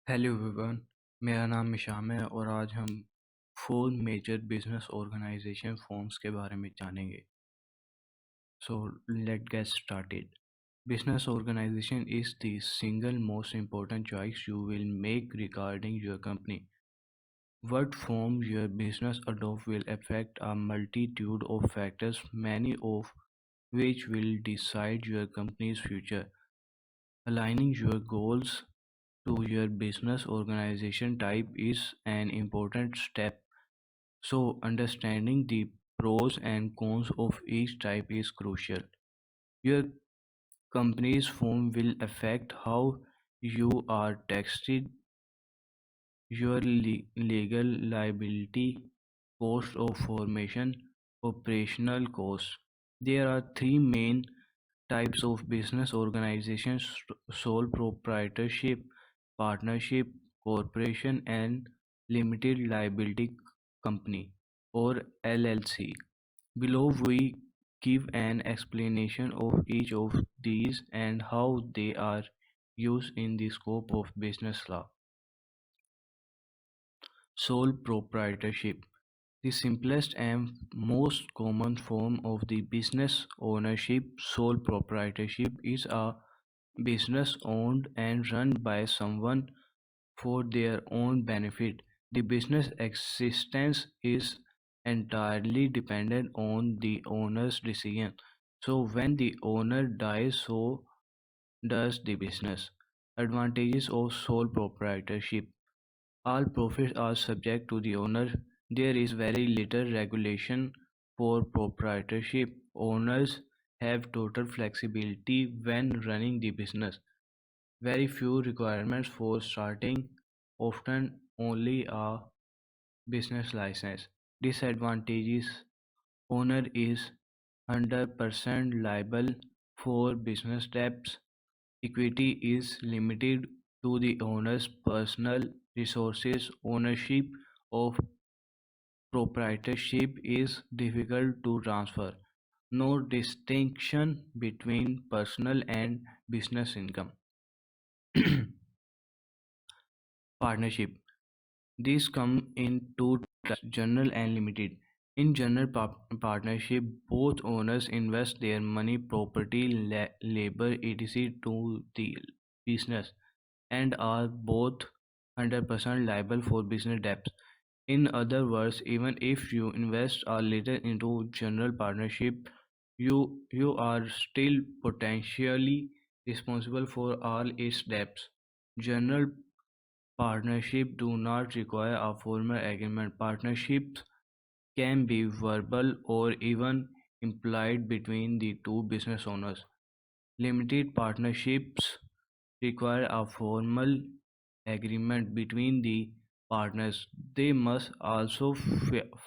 Hello everyone. मेरा नाम मिशाम है और आज हम 4 मेजर बिजनेस ऑर्गेनाइजेशन फॉर्म्स के बारे में जानेंगे। So let get started. Business organization is the single most important choice you will make regarding your company. What form your business adopt will affect a multitude of factors, many of which will decide your company's future. Aligning your goals to your business organization type is an important step. So, understanding the pros and cons of each type is crucial. Your company's form will affect how you are taxed, your legal liability, cost of formation, operational costs. There are three main types of business organizations: sole proprietorship, partnership, corporation, and limited liability company or LLC. Below we give an explanation of each of these and how they are used in the scope of business law. Sole proprietorship. The simplest and most common form of the business ownership, sole proprietorship, is a business owned and run by someone for their own benefit. The business existence is entirely dependent on the owner's decision. So when the owner dies, so does the business. Advantages of sole proprietorship. All profits are subject to the owner. There is very little regulation for proprietorship. Owners have total flexibility when running the business. Very few requirements for starting, often only a business license. Disadvantages: owner is 100% liable for business debts. Equity is limited to the owner's personal resources. Ownership of proprietorship is difficult to transfer. No distinction between personal and business income. Partnership. These come in two types: general and limited. In general partnership, both owners invest their money, property, labor, etc. to the business and are both 100% liable for business debts. In other words, even if you invest a little into general partnership, you are still potentially responsible for all its debts. General partnerships do not require a formal agreement. Partnerships can be verbal or even implied between the two business owners. Limited partnerships require a formal agreement between the partners. They must also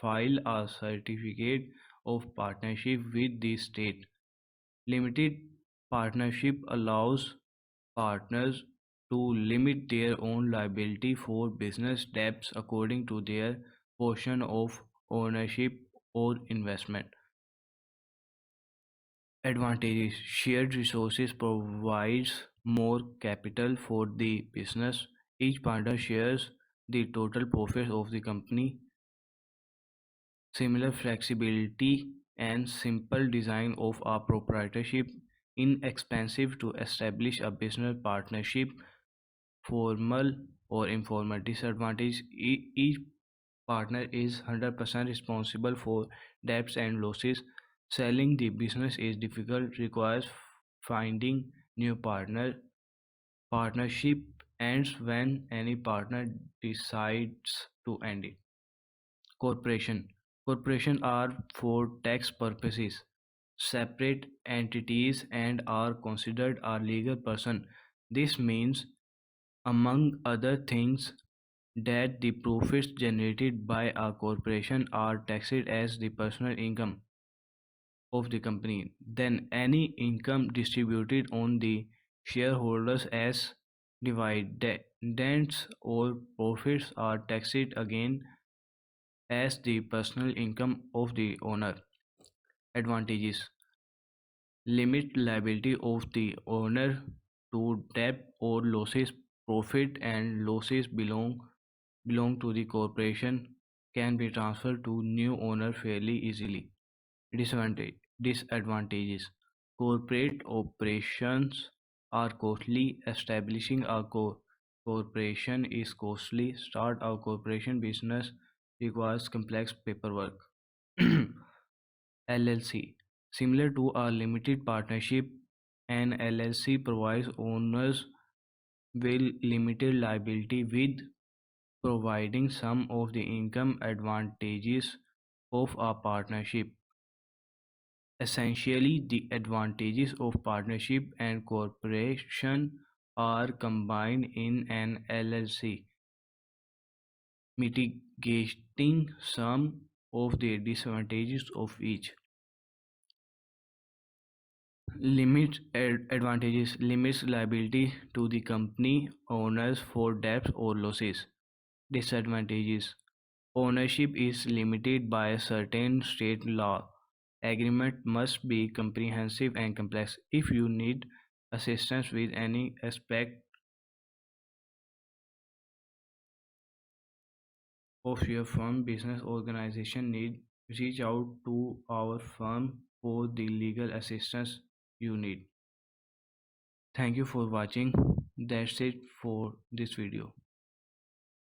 file a certificate of partnership with the state. Limited partnership allows partners to limit their own liability for business debts according to their portion of ownership or investment. Advantages: shared resources provides more capital for the business. Each partner shares the total profits of the company. Similar flexibility and simple design of a proprietorship. Inexpensive to establish a business partnership, formal or informal. Disadvantage: each partner is 100% responsible for debts and losses. Selling the business is difficult, requires finding new partnership ends when any partner decides to end it. Corporation. Corporations are for tax purposes separate entities and are considered a legal person. This means, among other things, that the profits generated by a corporation are taxed as the personal income of the company. Then any income distributed on the shareholders as dividends or profits are taxed again as the personal income of the owner. Advantages: limit liability of the owner to debt or losses, profit and losses belong to the corporation can be transferred to new owner fairly easily. Disadvantages. Corporate operations are costly. Establishing a corporation is costly. Start a corporation business requires complex paperwork. LLC. Similar to a limited partnership, an LLC provides owners with limited liability with providing some of the income advantages of a partnership. Essentially, the advantages of partnership and corporation are combined in an LLC, mitigating some of the disadvantages of each. Advantages limits liability to the company owners for debts or losses. Disadvantages ownership is limited by certain state law. Agreement must be comprehensive and complex. If you need assistance with any aspect of your firm business organization need, reach out to our firm for the legal assistance you need. Thank you for watching. That's it for this video.